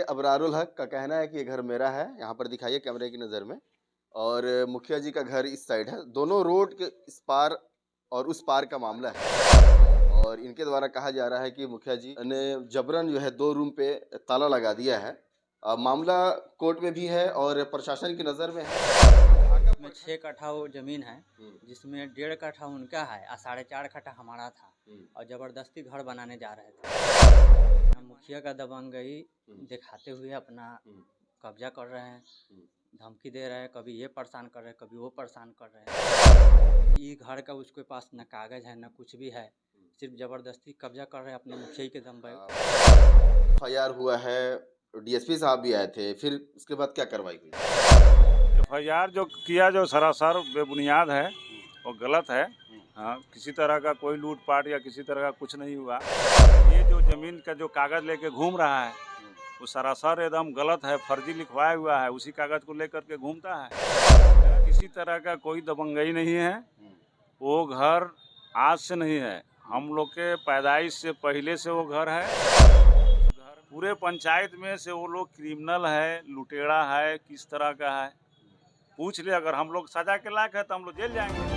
अबरारुल हक का कहना है कि ये घर मेरा है, यहाँ पर दिखाइए कैमरे की नज़र में। और मुखिया जी का घर इस साइड है। दोनों रोड के इस पार और उस पार का मामला है। और इनके द्वारा कहा जा रहा है कि मुखिया जी ने जबरन जो है 2 रूम पे ताला लगा दिया है। मामला कोर्ट में भी है और प्रशासन की नज़र में है। ढाका में प्रखंड 6 कट्ठा वो ज़मीन है, हुँ, जिसमें 1.5 कट्ठा उनका है और 4.5 कट्ठा हमारा था हुँ, और ज़बरदस्ती घर बनाने जा रहे थे। हम मुखिया का दबंगई हुँ, दिखाते हुए अपना हुँ, कब्जा कर रहे हैं, हुँ। धमकी दे रहे हैं, कभी ये परेशान कर रहे हैं, कभी वो परेशान कर रहे हैं। ये घर का उसके पास न कागज़ है, न कुछ भी है, सिर्फ ज़बरदस्ती कब्जा कर रहे हैं अपने मुखिया के दम पे। एफआईआर हुआ है, डीएसपी साहब भी आए थे, फिर उसके बाद क्या कार्रवाई हुई? एफआईआर जो किया जो सरासर बेबुनियाद है, हुँ, वो गलत है। हुँ, हाँ, किसी तरह का कोई लूटपाट या किसी तरह का कुछ नहीं हुआ। ये जो ज़मीन का जो कागज़ लेके घूम रहा है, हुँ, वो सरासर एकदम गलत है, फर्जी लिखवाया हुआ है, उसी कागज़ को लेकर के घूमता है। किसी तरह का कोई दबंगई नहीं है। हुँ, वो घर आज से नहीं है, हम लोग के पैदाइश से पहले से वो घर है। पूरे पंचायत में से वो लोग क्रिमिनल है, लुटेरा है, किस तरह का है, पूछ ले। अगर हम लोग सजा के लायक है तो हम लोग जेल जाएंगे।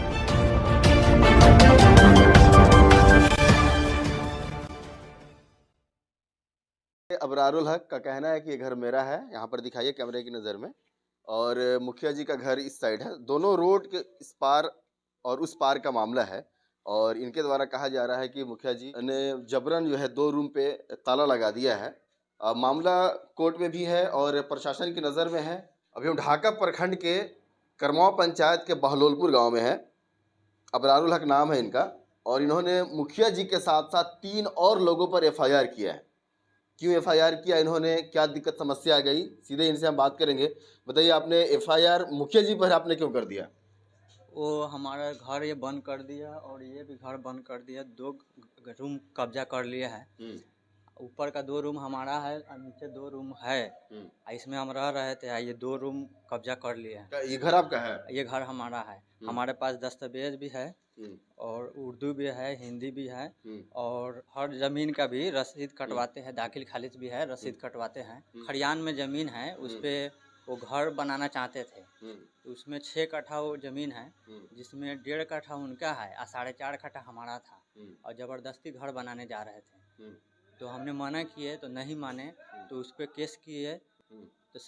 अबरारुल हक का कहना है कि ये घर मेरा है, यहाँ पर दिखाइए कैमरे की नज़र में। और मुखिया जी का घर इस साइड है। दोनों रोड के इस पार और उस पार का मामला है। और इनके द्वारा कहा जा रहा है कि मुखिया जी ने जबरन जो है 2 रूम पे ताला लगा दिया है। मामला कोर्ट में भी है और प्रशासन की नज़र में है। अभी हम ढाका प्रखंड के करमाव पंचायत के बहलोलपुर गांव में है। अबरारुल हक नाम है इनका। और इन्होंने मुखिया जी के साथ-साथ 3 और लोगों पर एफआईआर किया है। क्यों एफआईआर किया इन्होंने, क्या दिक्कत समस्या आ गई, सीधे इनसे हम बात करेंगे। बताइए, आपने एफआईआर मुखिया जी पर आपने क्यों कर दिया? वो हमारा घर ये बंद कर दिया और ये भी घर बंद कर दिया, 2 रूम कब्जा कर लिया है। हुँ, ऊपर का 2 रूम हमारा है और नीचे 2 रूम है। हुँ। इसमें हम रह रहे थे, ये 2 रूम कब्जा कर लिए हैं। क्या ये घर आपका है? ये घर हमारा है। हुँ, हमारे पास दस्तावेज भी है हुँ, और उर्दू भी है, हिंदी भी है हुँ, और हर ज़मीन का भी रसीद हुँ, कटवाते हैं, दाखिल खारिज भी है, हुँ, रसीद कटवाते हैं। हुँ, खरियान में ज़मीन है, उस हुँ, पे वो घर बनाना चाहते थे। हुँ, तो उसमें 6 कट्ठा वो ज़मीन है, हुँ, जिसमें 1.5 कट्ठा उनका है और 4.5 कट्ठा हमारा था हुँ, और ज़बरदस्ती घर बनाने जा रहे थे। हुँ, तो हमने मना किए तो नहीं माने, तो उस पे केस किए। हुँ, तो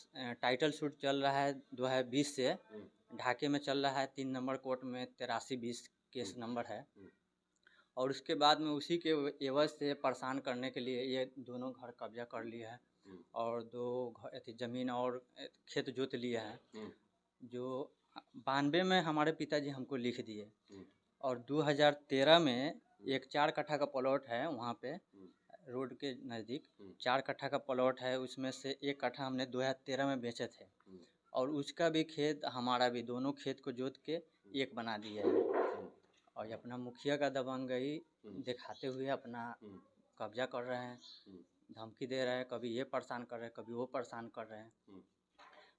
टाइटल सूट चल रहा है 2020 से, हुँ, ढाके में चल रहा है 3 नंबर कोर्ट में, 8320 हुँ, केस नंबर है। हुँ, और उसके बाद में उसी के एवज से परेशान करने के लिए ये दोनों घर कब्जा कर लिए हैं हुँ, और 2 ज़मीन और खेत जोत लिए हैं, हुँ, जो 92 में हमारे पिताजी हमको लिख दिए। हुँ, और 2013 में एक 4 कट्ठा का प्लॉट है वहाँ पे, हुँ, रोड के नज़दीक हुँ, 4 कट्ठा का प्लॉट है, उसमें से 1 कट्ठा हमने 2013 में बेचे थे हुँ, और उसका भी खेत हमारा भी, दोनों खेत को जोत के एक बना दिए हैं। हुँ, और ये अपना मुखिया का दबंगई हुँ, दिखाते हुए अपना हुँ, कब्जा कर रहे हैं, हुँ, धमकी दे रहे हैं, कभी ये परेशान कर रहे हैं, कभी वो परेशान कर रहे हैं। हुँ,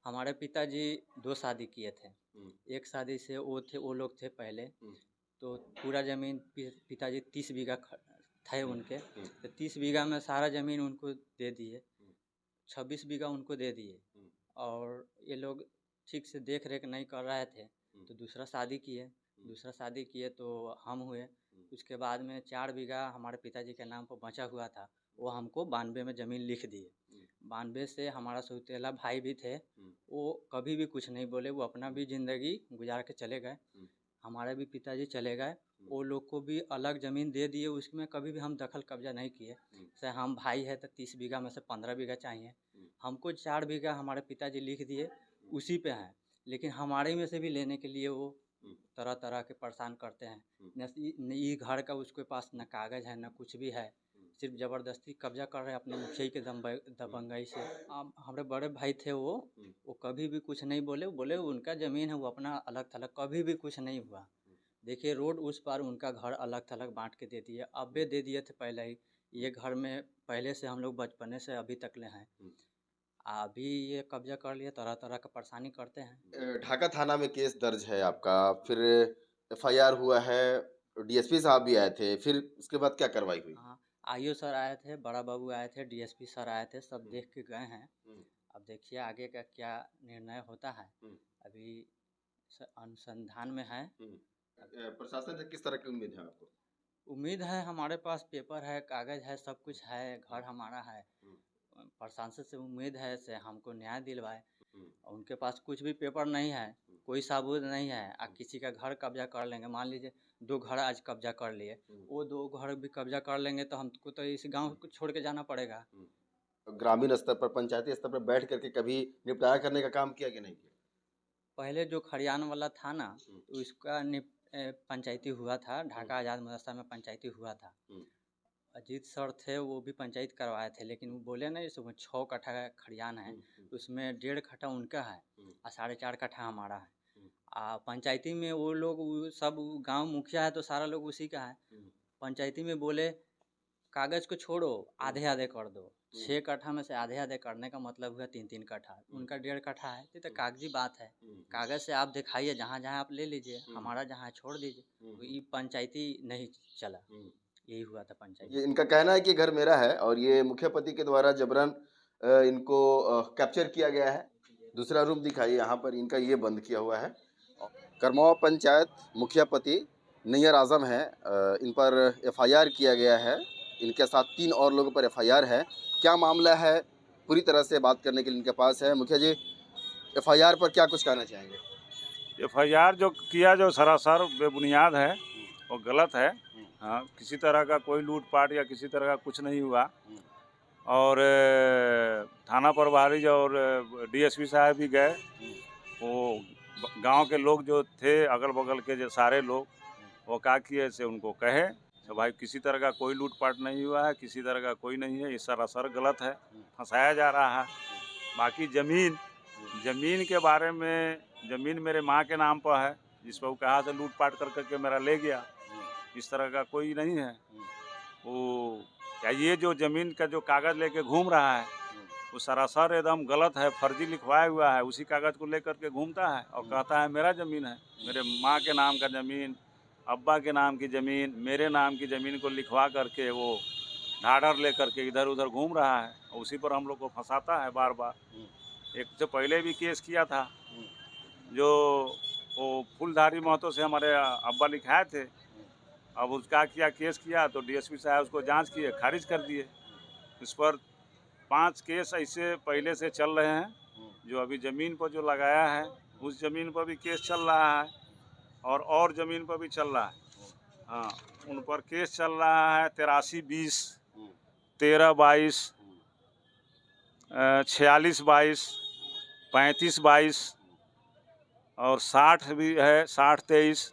हमारे पिताजी 2 शादी किए थे। हुँ, एक शादी से वो लोग थे पहले, हुँ, तो पूरा ज़मीन पिताजी 30 बीघा थे हुँ, उनके, हुँ, तो 30 बीघा में सारा ज़मीन उनको दे दिए, हुँ, 26 बीघा उनको दे दिए। हुँ, और ये लोग ठीक से देख रेख नहीं कर रहे थे, हुँ, तो दूसरा शादी किए। हुँ, दूसरा शादी किए तो हम हुए। हुँ, उसके बाद में 4 बीघा हमारे पिताजी के नाम पर बचा हुआ था, वो हमको 92 में ज़मीन लिख दिए। हुँ, 92 से हमारा सौतेला भाई भी थे, हुँ, वो कभी भी कुछ नहीं बोले, वो अपना भी ज़िंदगी गुजार के चले गए। हुँ, हमारे भी पिताजी चले गए, हुँ, वो लोग को भी अलग ज़मीन दे दिए, उसमें कभी भी हम दखल कब्जा नहीं किए। हुँ, जैसे हम भाई है तो 30 बीघा में से 15 बीघा चाहिए, हुँ, हमको 4 बीघा हमारे पिताजी लिख दिए, हुँ, उसी पे हैं। लेकिन हमारे में से भी लेने के लिए वो हुँ, तरह तरह के परेशान करते हैं। हुँ, न ये घर का उसके पास न कागज़ है, न कुछ भी है, हुँ, सिर्फ ज़बरदस्ती कब्जा कर रहे हैं अपने मुखिया के हुँ, दबंगई से। अब हमारे बड़े भाई थे हुँ, वो कभी भी कुछ नहीं बोले, बोले उनका ज़मीन है, वो अपना अलग थलग, कभी भी कुछ नहीं हुआ। देखिए रोड उस पार, उनका घर अलग थलग बांट के दे दिए, अब्बे दे दिए थे पहले ही। ये घर में पहले से हम लोग बचपने से अभी तक ले हैं, हुँ। अभी ये कब्जा कर लिए, तरह तरह का परेशानी करते हैं। ढाका थाना में केस दर्ज है आपका, फिर एफआईआर हुआ है, डीएसपी साहब भी आए थे, फिर उसके बाद क्या कार्रवाई हुई? हाँ, आईओ सर आए थे, बड़ा बाबू आए थे, डीएसपी सर आए थे, सब देख के गए हैं। हम्म, अब देखिए आगे का क्या निर्णय होता है। हम्म, अभी अनुसंधान में है। प्रशासन से किस तरह की उम्मीद है आपको? उम्मीद है, हमारे पास पेपर है, कागज़ है, सब कुछ है, घर हमारा है। हम्म, प्रशासन से उम्मीद है से हमको न्याय दिलवाए। हम्म, उनके पास कुछ भी पेपर नहीं है, कोई सबूत नहीं है। किसी का घर कब्जा कर लेंगे, मान लीजिए 2 घर आज कब्जा कर लिए, वो 2 घर भी कब्जा कर लेंगे तो हमको तो इस गांव को छोड़ के जाना पड़ेगा। ग्रामीण स्तर पर, पंचायती स्तर पर बैठ करके कभी निपटारा करने का काम किया कि नहीं किया? पहले जो खरियान वाला था ना, हम्म, तो इसका पंचायती हुआ था, ढाका आज़ाद मदरसा में पंचायती हुआ था। हम्म, अजीत सर थे, वो भी पंचायत करवाए थे, लेकिन वो बोले ना इसमें 6 कट्ठा का खरियान है, उसमें 1.5 कट्ठा उनका है और 4.5 कट्ठा हमारा है। पंचायती में वो लोग सब गांव मुखिया है तो सारा लोग उसी का है। पंचायती में बोले कागज़ को छोड़ो, आधे आधे कर दो। 6 कट्ठा में से आधे आधे करने का मतलब हुआ 3-3 कट्ठा, उनका 1.5 कट्ठा है। ये तो कागजी बात है, कागज़ से आप दिखाइए, जहाँ जहाँ आप ले लीजिए, हमारा जहाँ है छोड़ दीजिए। तो ये पंचायती नहीं चला, यही हुआ था पंचायती। ये इनका कहना है कि घर मेरा है और ये मुखिया पति के द्वारा जबरन इनको कैप्चर किया गया है। दूसरा रूम दिखाइए, यहाँ पर इनका ये बंद किया हुआ है। करमौआ पंचायत मुखिया पति नैयर आजम है, इन पर एफआईआर किया गया है। इनके साथ 3 और लोगों पर एफआईआर है। क्या मामला है, पूरी तरह से बात करने के लिए इनके पास है। मुखिया जी, एफआईआर पर क्या कुछ कहना चाहेंगे? एफआईआर जो किया जो सरासर बेबुनियाद है और गलत है। हाँ, किसी तरह का कोई लूटपाट या किसी तरह का कुछ नहीं हुआ। और थाना प्रभारी और डीएसपी साहब भी गए। वो गांव के लोग जो थे, अगल बगल के जो सारे लोग, वो क्या किए से उनको कहे तो भाई किसी तरह का कोई लूटपाट नहीं हुआ है, किसी तरह का कोई नहीं है, ये सरासर गलत है, फंसाया जा रहा है। बाकी ज़मीन के बारे में, ज़मीन मेरे माँ के नाम पर है, जिस पर वो कहा से लूटपाट कर करके मेरा ले गया, इस तरह का कोई नहीं है। वो क्या, ये जो ज़मीन का जो कागज़ लेके घूम रहा है वो सरासर एकदम गलत है, फर्जी लिखवाया हुआ है। उसी कागज़ को लेकर के घूमता है और कहता है मेरा ज़मीन है, मेरे माँ के नाम का ज़मीन, अब्बा के नाम की ज़मीन, मेरे नाम की ज़मीन को लिखवा करके वो ढाढ़र ले करके इधर उधर घूम रहा है और उसी पर हम लोग को फंसाता है बार बार। एक तो पहले भी केस किया था, जो वो फूलधारी महतो से हमारे अब्बा लिखाए थे। अब उसका किया केस किया तो डीएसपी साहब उसको जांच किए, खारिज कर दिए। इस पर 5 केस ऐसे पहले से चल रहे हैं। जो अभी ज़मीन पर जो लगाया है उस ज़मीन पर भी केस चल रहा है और ज़मीन पर भी चल रहा है। हाँ, उन पर केस चल रहा है 83-20, 13-22, 46-22, 35-22 और 60 भी है, 60-23।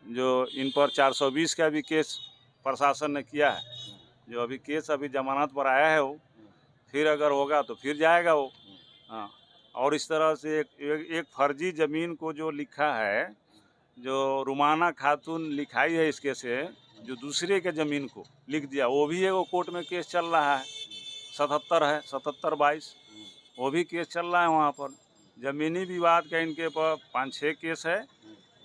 जो इन पर 420 का भी केस प्रशासन ने किया है। जो अभी केस अभी जमानत पर आया है, वो फिर अगर होगा तो फिर जाएगा वो। हाँ, और इस तरह से एक फर्जी ज़मीन को जो लिखा है, जो रुमाना खातून लिखाई है इसके से, जो दूसरे के ज़मीन को लिख दिया, वो भी है, वो कोर्ट में केस चल रहा है। 77 है, 77-22, वो भी केस चल रहा है वहाँ पर। ज़मीनी विवाद का इनके पर 5-6 केस है,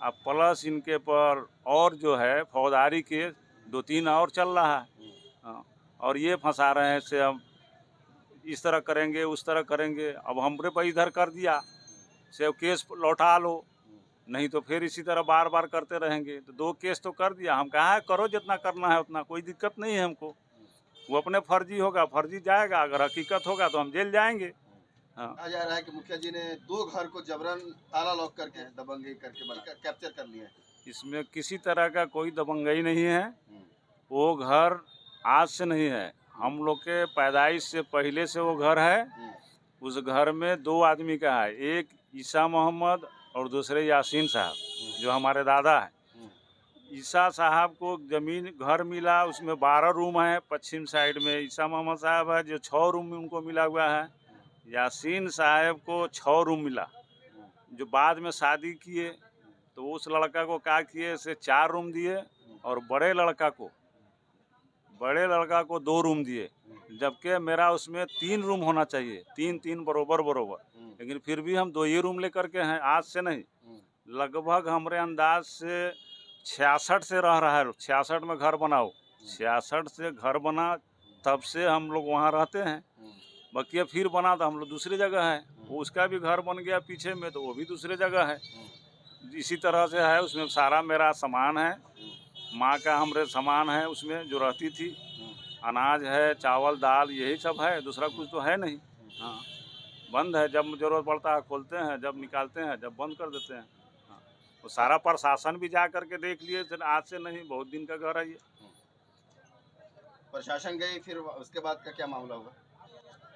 अब प्लस इनके पर और जो है फौजदारी केस 2-3 और चल रहा है। हाँ, और ये फंसा रहे हैं से हम इस तरह करेंगे, उस तरह करेंगे। अब हमरे पर इधर कर दिया से केस लौटा लो, नहीं तो फिर इसी तरह बार बार करते रहेंगे। तो 2 केस तो कर दिया, हम कहा है करो जितना करना है उतना, कोई दिक्कत नहीं है हमको। वो अपने फर्जी होगा, फर्जी जाएगा, अगर हकीकत होगा तो हम जेल जाएंगे। हाँ, कहा जा रहा है कि मुखिया जी ने 2 घर को जबरन ताला लॉक करके दबंगई करके कैप्चर कर लिया है। इसमें किसी तरह का कोई दबंगई नहीं है। वो घर आज से नहीं है, हम लोग के पैदाइश से पहले से वो घर है। उस घर में 2 आदमी का है, एक ईसा मोहम्मद और दूसरे यासीन साहब, जो हमारे दादा हैं। ईसा साहब को ज़मीन घर मिला, उसमें 12 रूम है पश्चिम साइड में। ईसा मोहम्मद साहब है जो 6 रूम में उनको मिला हुआ है। यासीन साहब को 6 रूम मिला। जो बाद में शादी किए तो उस लड़का को क्या किए से 4 रूम दिए और बड़े लड़का को 2 रूम दिए, जबकि मेरा उसमें 3 रूम होना चाहिए, 3-3 बरोबर। लेकिन फिर भी हम 2 ही रूम लेकर के हैं, आज से नहीं। लगभग हमारे अंदाज से 66 से रह रहा है, 66 में घर बनाओ 66 से घर बना, तब से हम लोग वहाँ रहते हैं। बाकी अब फिर बना तो हम लोग दूसरी जगह है, वो उसका भी घर बन गया पीछे में, तो वो भी दूसरी जगह है। इसी तरह से है, उसमें सारा मेरा सामान है, माँ का हमारे सामान है उसमें जो रहती थी, अनाज है, चावल दाल यही सब है, दूसरा कुछ तो है नहीं। हाँ, बंद है, जब जरूरत पड़ता है खोलते हैं, जब निकालते हैं, जब बंद कर देते हैं। हाँ, तो सारा प्रशासन भी जा करके देख लिए, आज से नहीं, बहुत दिन का घर है ये। प्रशासन गई, फिर उसके बाद का क्या मामला हुआ?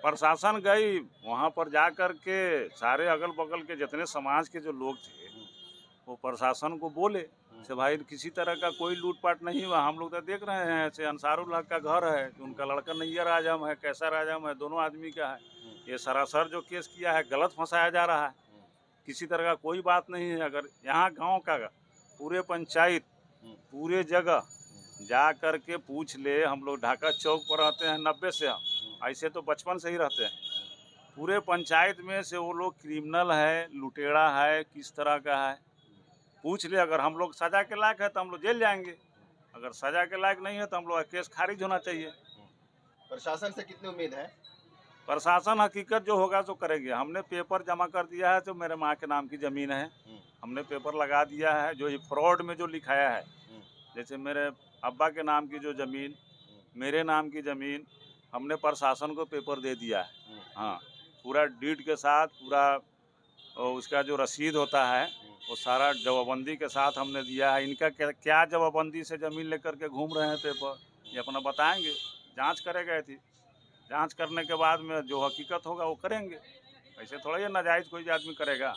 प्रशासन गई, वहाँ पर जा कर के सारे अगल बगल के जितने समाज के जो लोग थे वो प्रशासन को बोले से भाई किसी तरह का कोई लूटपाट नहीं हुआ, हम लोग तो देख रहे हैं ऐसे अंसारुल हक का घर है, उनका लड़का नैयर आजम है, कैसर आजम है, दोनों आदमी का है। ये सरासर जो केस किया है गलत फंसाया जा रहा है, किसी तरह का कोई बात नहीं है। अगर यहाँ गांव का पूरे पंचायत पूरे जगह जा कर के पूछ ले, हम लोग ढाका चौक पर रहते हैं 90 से, हम ऐसे तो बचपन से ही रहते हैं। पूरे पंचायत में से वो लोग क्रिमिनल है, लुटेरा है, किस तरह का है, पूछ ले। अगर हम लोग सजा के लायक है तो हम लोग जेल जाएंगे, अगर सजा के लायक नहीं है तो हम लोग का केस खारिज होना चाहिए। प्रशासन से कितनी उम्मीद है? प्रशासन हकीकत जो होगा तो करेंगे। हमने पेपर जमा कर दिया है, तो मेरे माँ के नाम की ज़मीन है, हमने पेपर लगा दिया है। जो ये फ्रॉड में जो लिखाया है, जैसे मेरे अब्बा के नाम की जो ज़मीन, मेरे नाम की ज़मीन, हमने प्रशासन को पेपर दे दिया है। हाँ, पूरा डीड के साथ, पूरा उसका जो रसीद होता है वो सारा जवाबंदी के साथ हमने दिया है। इनका क्या जवाबंदी से ज़मीन लेकर के घूम रहे हैं पेपर, ये अपना बताएंगे, जांच करे गए थे। जांच करने के बाद में जो हकीकत होगा वो करेंगे, ऐसे थोड़ा ये नाजायज़ कोई आदमी करेगा।